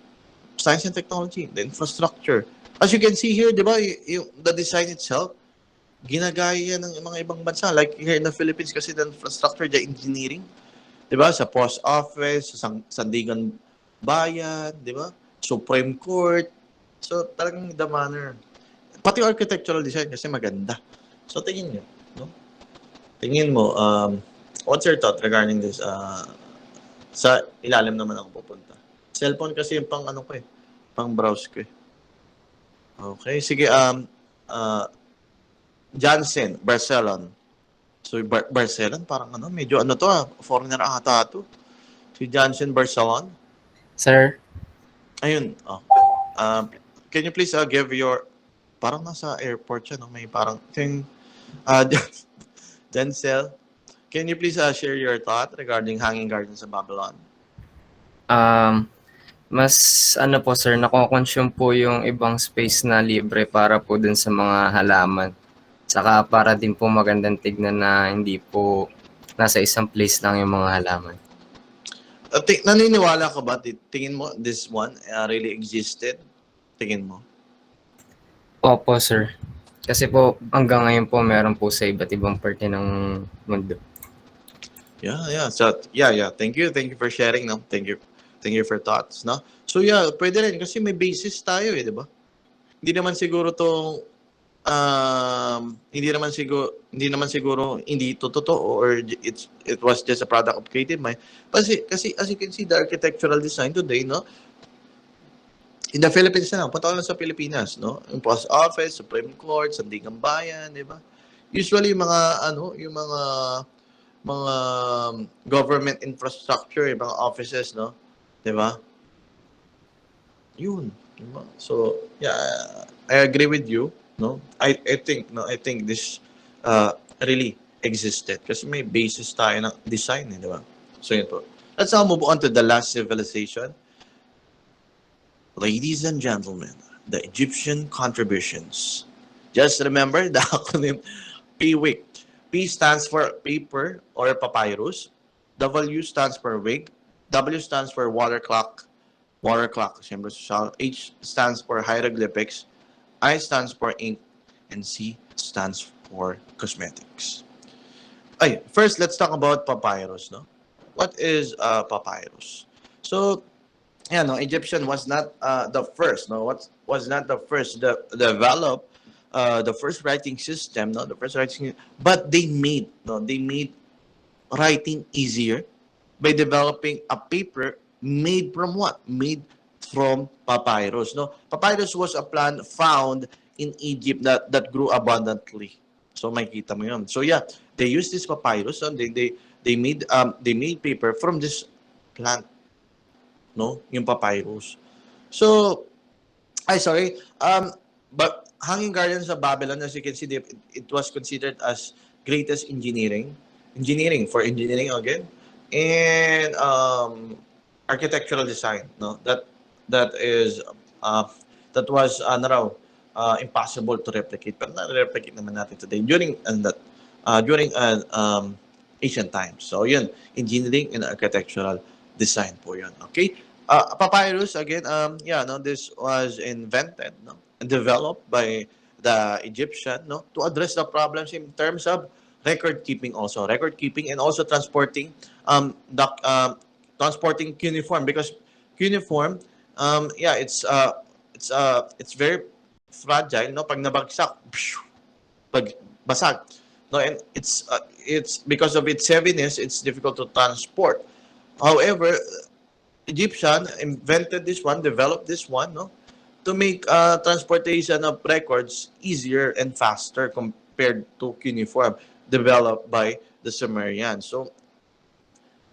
science and technology, the infrastructure. As you can see here, di ba, the design itself, ginagaya ng mga ibang bansa. Like here in the Philippines, kasi the infrastructure, the engineering, di ba, sa post office, sa Sandigan Bayan, di ba, Supreme Court. So, talagang the manner. Pati architectural design kasi maganda. So, tingin nyo, no? Tingin mo, what's your thought regarding this? Sa ilalim naman ako pupunta. Cellphone kasi yung pang browse ko eh. Okay, sige, Johnson, Barcelona. So, Barcelona, parang medyo foreigner ata to. Si Johnson, Barcelona. Sir? Ayun, can you please give your, parang nasa airport siya, no? May parang, Denzel, can you please share your thought regarding hanging gardens sa Babylon? Mas po sir, nako-consume po yung ibang space na libre para po dun sa mga halaman. Saka para din po magandang tignan na hindi po nasa isang place lang yung mga halaman. Naniniwala ka ba? Tingin mo this one really existed? Tingin mo? Opo sir. Kasi po hanggang ngayon po meron po sa iba't ibang parte ng mundo. Yeah. So, yeah. Thank you for sharing, no? Thank you for thoughts, no? So, yeah, pwede rin kasi may basis tayo, di ba? Hindi naman siguro to hindi naman siguro hindi to totoo or it was just a product of creative mind. Kasi as you can see, the architectural design today, no? In the Philippines na lang, punta ko lang sa Pilipinas, no? Yung Post Office, Supreme Court, Sandigan Bayan, di ba? Usually, mga government infrastructure, yung mga offices, no? Di ba? Yun. Di ba? So, yeah, I agree with you, no? I think this really existed kasi may basis tayo ng design, di ba? So, yun po. Let's now move on to the last civilization. Ladies and gentlemen, the Egyptian contributions. Just remember the acronym PWIC. P stands for paper or papyrus. W stands for wig. W stands for water clock. H stands for hieroglyphics. I stands for ink. And C stands for cosmetics. Okay, first, let's talk about papyrus. No? What is papyrus? So, no, Egyptian was not the first. No, what was not the first to develop the first writing system. No, the first writing, but they made writing easier by developing a paper made from what? Made from papyrus. No, papyrus was a plant found in Egypt that grew abundantly. So makita mo yun. So yeah, they used this papyrus and they made paper from this plant. No, yung papyrus. So, but Hanging Gardens of Babylon, as you can see, it was considered as greatest engineering again, and architectural design. No, that was impossible to replicate, but not replicate naman natin today during ancient times. So, yun, engineering and architectural design po yun. Okay? Papyrus, again, this was invented, no? And developed by the Egyptian, no? To address the problems in terms of record keeping and also transporting transporting cuneiform, because cuneiform, it's very fragile, no? Pag nabagsak, pag basag, no? And it's because of its heaviness, it's difficult to transport. However, Egyptian developed this one, no, to make transportation of records easier and faster compared to cuneiform developed by the Sumerians. So,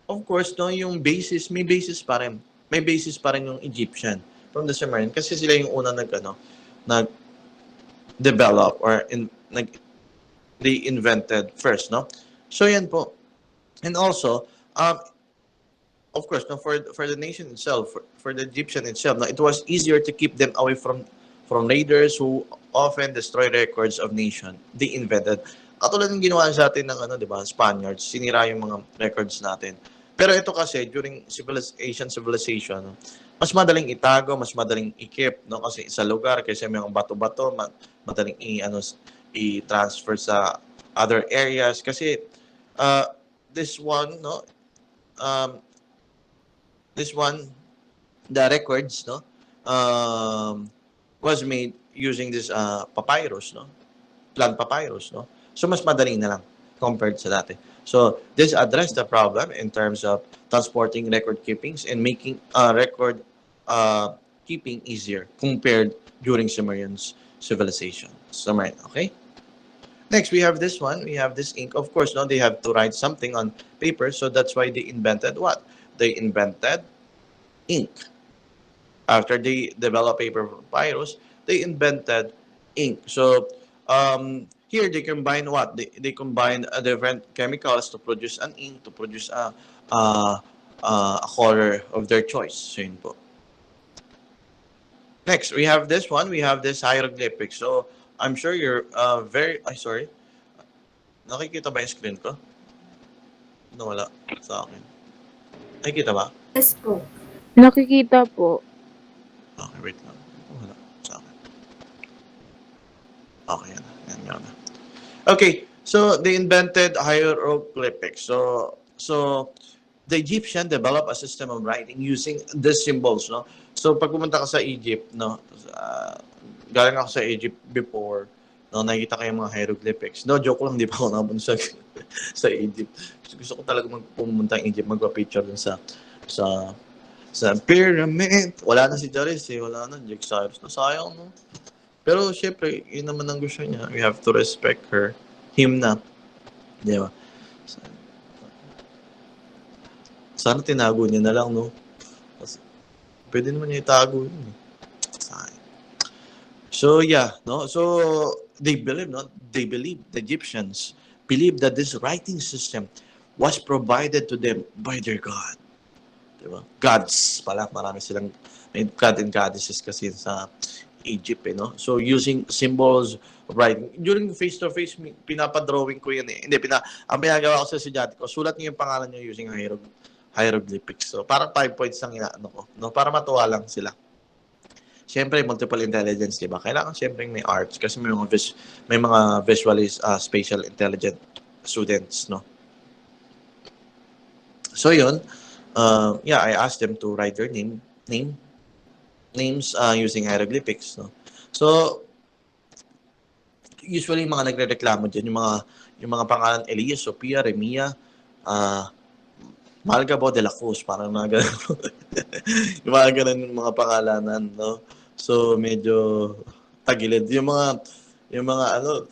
of course, no, yung basis, may basis pa rin yung Egyptian from the Sumerian kasi sila yung unang nag-develop or they invented first, no? So, yan po. And also, of course, no, for the nation itself, for the Egyptian itself, no, it was easier to keep them away from raiders who often destroy records of nation they invented. Katulad ng ginawa sa atin ng di ba, Spaniards, sinira yung mga records natin. Pero ito kasi during Asian civilization, mas madaling itago, mas madaling i-keep, no, kasi sa lugar kasi may mga bato-bato, madaling i-transfer sa other areas kasi this one, no, the records, no, was made using this papyrus, no, plant papyrus, no. So mas madali na lang compared sa dati. So this addressed the problem in terms of transporting record keepings and making record keeping easier compared during Sumerian's civilization. Sumerian, okay. Next, we have this one. We have this ink. Of course, no, they have to write something on paper, so that's why they invented what? They invented ink. After they developed paper papyrus, they invented ink. So here they combine what? They combine different chemicals to produce an ink, to produce a color of their choice. So yun po. Next, we have this one. We have this hieroglyphic. So I'm sure you're sorry. Nakikita ba yung screen ko? Nawala sa akin. Nakikita ba? Yes po. Nakikita po. Okay, wait lang. Wala sa akin. Okay, yan na. Okay, so they invented hieroglyphics. So So, the Egyptian developed a system of writing using the symbols, no? So, pag pumunta ka sa Egypt, no? Galing ako sa Egypt before, no? Nakikita ko yung mga hieroglyphics. No, joke lang, hindi pa ako napunta sa, sa Egypt. Gusto ko talaga pumunta ng Egypt, magpa-picture dun sa pyramid. Wala na si Charis eh. Wala na. Jake Cyrus. Nasayang, no? Pero, syempre, yun naman ang gusto niya. We have to respect her. Him na. Di ba? Sana tinago niya na lang, no? Kasi, pwede naman niya itago yun, eh. Sayang. So, yeah, no? So, they believe, no? They believe, the Egyptians believe that this writing system was provided to them by their God. Diba? Gods pala, marami silang may god and goddesses kasi sa Egypt, eh, no? So, using symbols of writing. During face-to-face, pinapadrawing ko yan, eh. Hindi, ang pinagawa ko sa estudyante ko, sulat niyo yung pangalan niyo using hieroglyphics. So, parang 5 points lang inaano ko, no? Para matuwa lang sila. Siyempre, multiple intelligence, diba? Kailangan siyempre may arts kasi may mga visually spatial intelligent students, no? So, yun. Yeah, I asked them to write their names using hieroglyphics, no? So, usually mga nagrereklamo diyan yung mga pangalan Elias, Sophia, Remia, Malgabo de la Cruz, parang mga ganun. Yung mga ganun yung mga pangalanan, no? So, medyo tagilid. Yung mga ano,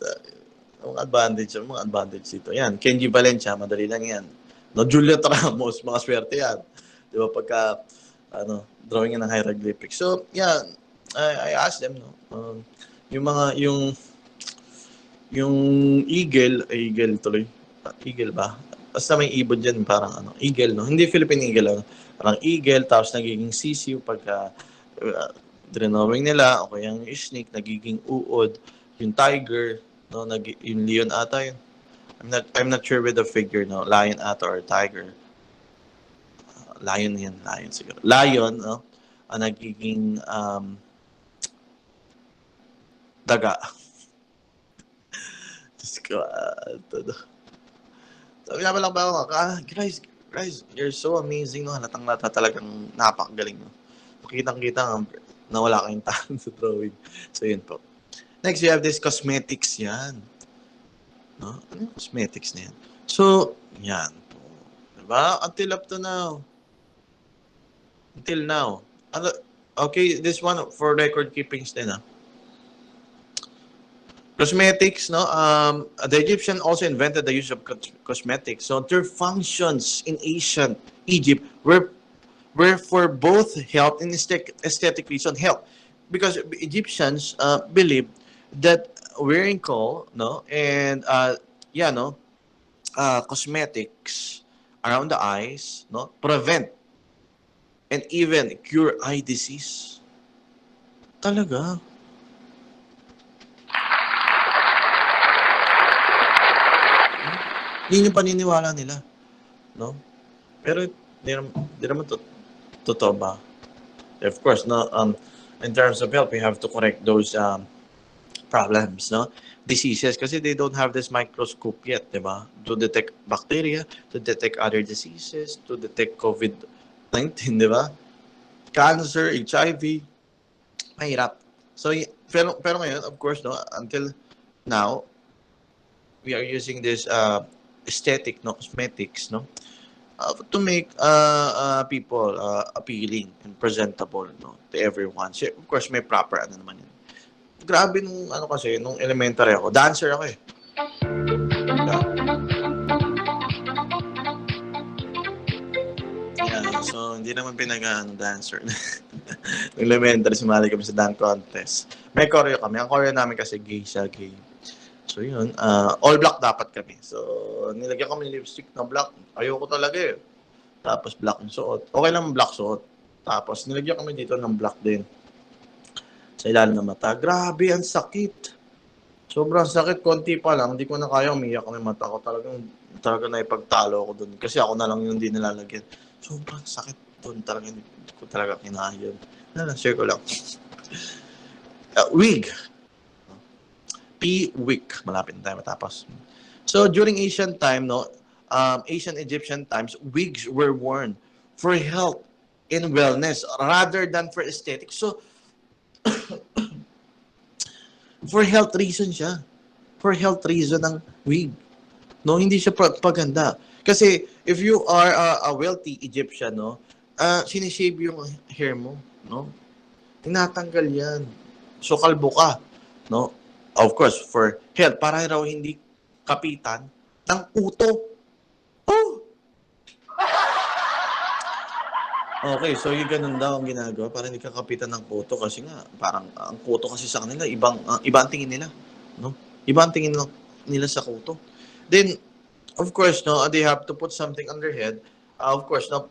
yung mga advantage dito. Yan, Kenji Valencia, madali lang yan. No, Juliet Ramos, mga swerte yan. Di ba, pagka, drawing ng hieroglyphics. So, yeah, I asked them, no, yung eagle tuloy. Eagle ba? Basta may ibon dyan, parang eagle, no? Hindi Philippine eagle, parang eagle, tapos nagiging sisiw pagka drawing nila, o kaya yung snake, nagiging uod, yung tiger, no, yung leon ata yun. I'm not sure with the figure, no, lion ata or tiger. Lion siguro. Lion, no, ang nagiging daga. Just go, sabi naman lang ba ako, guys, you're so amazing, no? Halatang-lata talagang napakagaling, no? Makitang-kita na wala kayong talent sa drawing. So, yun po. Next, we have this cosmetics, yan. No? Ano yung cosmetics na yan? So, yan po. Diba? Until now. Okay, this one for record keepings din, Cosmetics, no? The Egyptian also invented the use of cosmetics. So their functions in ancient Egypt were for both health and aesthetic reason. Health, because Egyptians believed that wearing kohl, no, and cosmetics around the eyes, no, prevent and even cure eye disease. Talaga. Yun yung paniniwala nila, no? Pero di naman totoo ba? Of course, no. In terms of health, we have to correct those problems, no? Diseases, kasi they don't have this microscope yet, di ba? To detect bacteria, to detect other diseases, to detect COVID-19, di ba? Cancer, HIV, mahirap. So, pero ngayon, of course, no, until now, we are using this aesthetic, no, cosmetics, no, to make people appealing and presentable, no, to everyone. So, of course, may proper naman yun. Grabe nung nung elementary ako, dancer ako eh. Yeah, so hindi naman dancer. Elementary, sumali kami sa dance contest. May choreo kami. Ang choreo namin kasi gay. So yun, all black dapat kami. So nilagyan kami ng lipstick na black. Ayoko talaga eh. Tapos black yung suot. Okay lang black suot. Tapos nilagyan kami dito ng black din. Sa ilalim ng mata. Grabe, ang sakit. Sobrang sakit. Konti pa lang. Hindi ko na kaya umiyak ang mata ko. Talaga na ipagtalo ko dun. Kasi ako na lang yung hindi nilalagyan. Sobrang sakit dun. Hindi ko talaga kinaya yun. Share ko lang. Wig. Wig. Malapit na tayo matapos. So, during ancient time, no, ancient Egyptian times, wigs were worn for health and wellness rather than for aesthetics. So, for health reason siya. For health reason ng wig. No, hindi siya paganda. Kasi if you are a wealthy Egyptian, no, sinishave yung hair mo, no? Tinatanggal yan. So kalbo ka, no? Of course, for health, para raw hindi kapitan ng puto. Oh! Okay, so yung ganun daw ang ginagawa para hindi ka kapitan ng kuto kasi nga parang ang kuto kasi sa kanila iba ang tingin nila, no? Iba ang tingin nila sa kuto. Then of course, no, they have to put something on their head. Of course, no,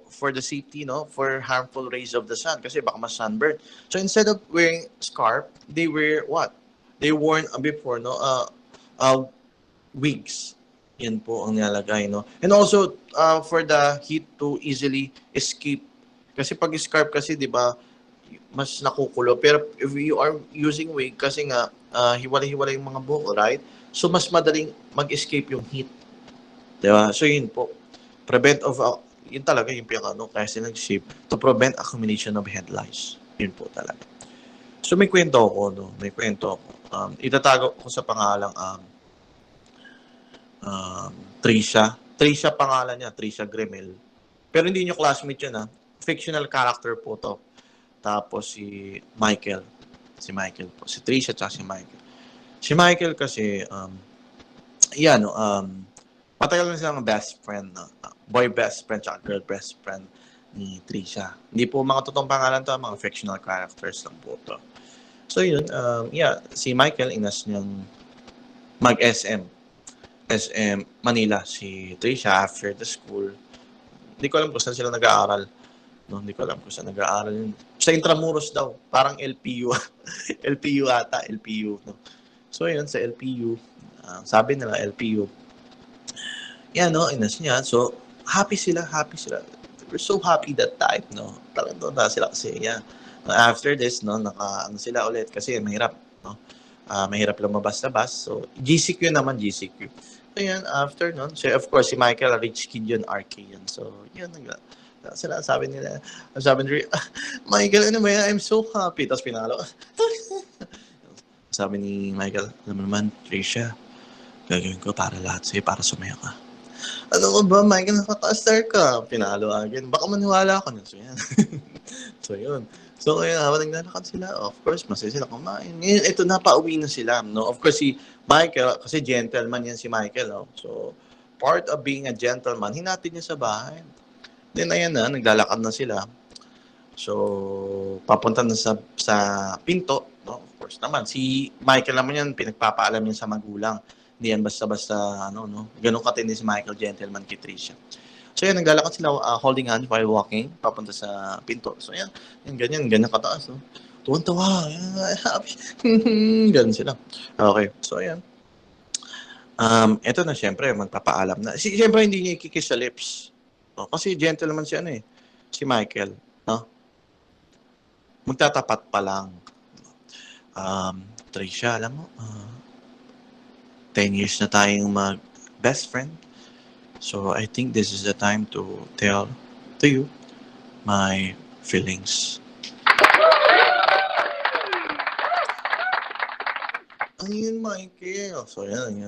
for the safety, no, for harmful rays of the sun kasi baka mas sunburn. So instead of wearing scarf, they wear what? They worn before, no, wigs. Yan po ang nilalagay, no? And also, for the heat to easily escape. Kasi pag scarf kasi, di ba, mas nakukulo. Pero if you are using wig, kasi nga, hiwalay-hiwalay yung mga buhok, right? So, mas madaling mag-escape yung heat. Di ba? So, yun po. Prevent of, yun talaga yung pinakano, kaya sila nag-shape to prevent accumulation of head lice. Yun po talaga. So, may kwento ako, no? May kwento ako. Itatago ko sa pangalang, Trisha. Trisha pangalan niya, Trisha Gremel. Pero hindi niyo classmate yun, ha? Fictional character po to. Tapos si Michael. Si Michael po. Si Trisha at si Michael. Si Michael kasi, matagal na silang best friend, no? Boy best friend at girl best friend ni Trisha. Hindi po mga totoong pangalan to, mga fictional characters lang po to. So yun, si Michael inas niyang mag-SM. SM Manila si Trisha after the school. Hindi ko alam kung saan sila nag-aaral. No, hindi ko alam kung saan nag-aaral. Sa Intramuros daw, parang LPU. LPU ata, LPU, no. So yun sa LPU, sabi nila LPU. Yan, no, inas niya. So happy sila. They were so happy that time, no. Talagang doon sila kasi, yeah. After this, no, sila ulit kasi mahirap, no. Mahirap lumabas na bus. So, GCQ naman, GCQ. So, yan, after nun, so, of course, si Michael, rich kid yun, RK yun. So, yun, sabi nila, Michael, ano ba yan? I'm so happy. Tapos pinalo. Sabi ni Michael, alam mo naman, Trisha, gagawin ko para lahat sa'yo, para sumaya ka. Ano ba, Michael, nakaka-star ka? Pinalo agad. Baka maniwala ako nun. So, yan. So, yun. So, kaya habang naglalakad sila, of course, masaya sila kumain. Ngayon, ito, napauwi na sila, no? Of course, si Michael, kasi gentleman yan si Michael, no? So, part of being a gentleman, hinatid niya sa bahay. Then, ayan na, naglalakad na sila. So, papunta na sa pinto, no? Of course naman, si Michael naman yan, pinagpapaalam yan sa magulang. Hindi yan basta-basta, no? Ganun katindi si Michael, gentleman kay Trisha. So, yan, naglalakad sila holding hands while walking, papunta sa pinto. So, yan ganyan kataas, no? Tuwan-tawa, happy. Ganun sila. Okay, so, yan. Ito na, syempre, magpapaalam na. Syempre, hindi niya ikikiss sa lips. No? Kasi gentleman si si Michael, no? Magtatapat pa lang. Trisha, alam mo, 10 years na tayong mag-best friend. So, I think this is the time to tell to you my feelings. Ano yun, Michael? So, yan.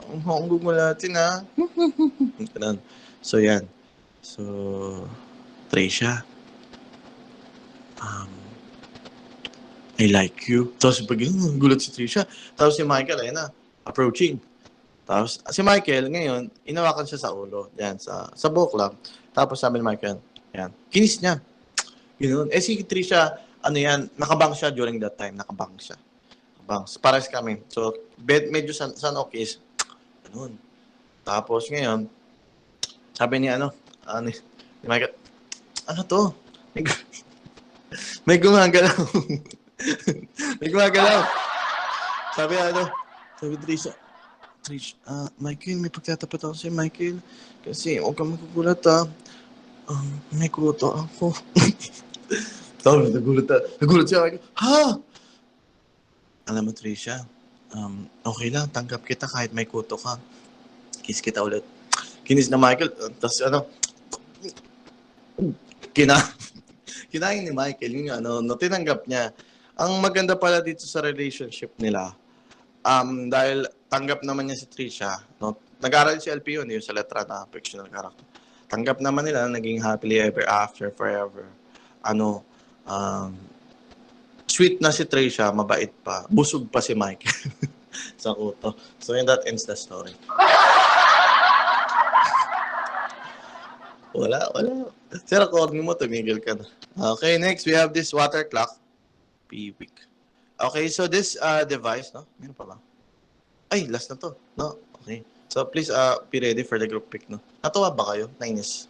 Ang gugulatin, ha? Ganun. So, yan. So, Trisha, I like you. Tapos, gulat si Trisha. Tapos si Michael, ayun na, approaching. Tapos, si Michael, ngayon, inawakan siya sa ulo. Yan, sa buhok lang. Tapos sabi ni Michael, yan, kinis niya. Yun. Si Trisha, nakabang siya during that time. Nakabang siya. Pares kami. So, medyo san-okis. Ganun. Tapos, ngayon, sabi ni ni Michael, ano to? May gumagalaw. May gumagalaw. Sabi Trisha, Michael, may pagtatapat ako sa'yo, Michael. Kasi huwag kang magugulat, may kuto ako. Tapos, nagulat siya. Ha? Alam mo, Trisha, okay lang, tanggap kita kahit may kuto ka. Kiss kita ulit. Kinis na Michael. Tapos ano, kinain ni Michael yung ano, no, tinanggap niya. Ang maganda pala dito sa relationship nila, dahil tanggap naman niya si Trisha, no? Nag-aral si LP yun, yung sa letra na fictional character. Tanggap naman nila, naging happily ever after, forever. Ano, sweet na si Trisha, mabait pa. Busog pa si Michael sa kuto. So, yun, that ends the story. Wala. Sir, corny mo, tumigil ka na. Okay, next, we have this water clock. Pibig. Okay, so this device, no? Meron pa ba? Ay, last na to. No? Okay. So, please be ready for the group pick, no? Natuwa ba kayo? Nainis.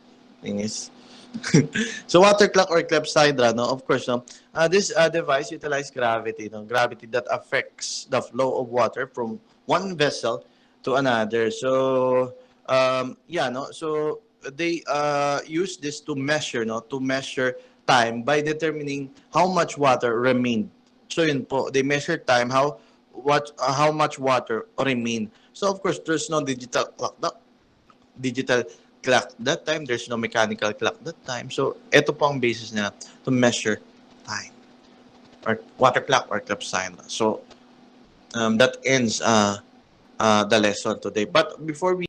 So, water clock or clepsydra, no? Of course, no? This device utilizes gravity, no? Gravity that affects the flow of water from one vessel to another. So, yeah, no? So, they use this to measure, no? To measure time by determining how much water remained. So, yun po, they measure time, how much water remained. So, of course, there's no digital clock that time. There's no mechanical clock that time. So, ito po ang basis na to measure time. Or water clock or clepsydra. So, that ends the lesson today. But before we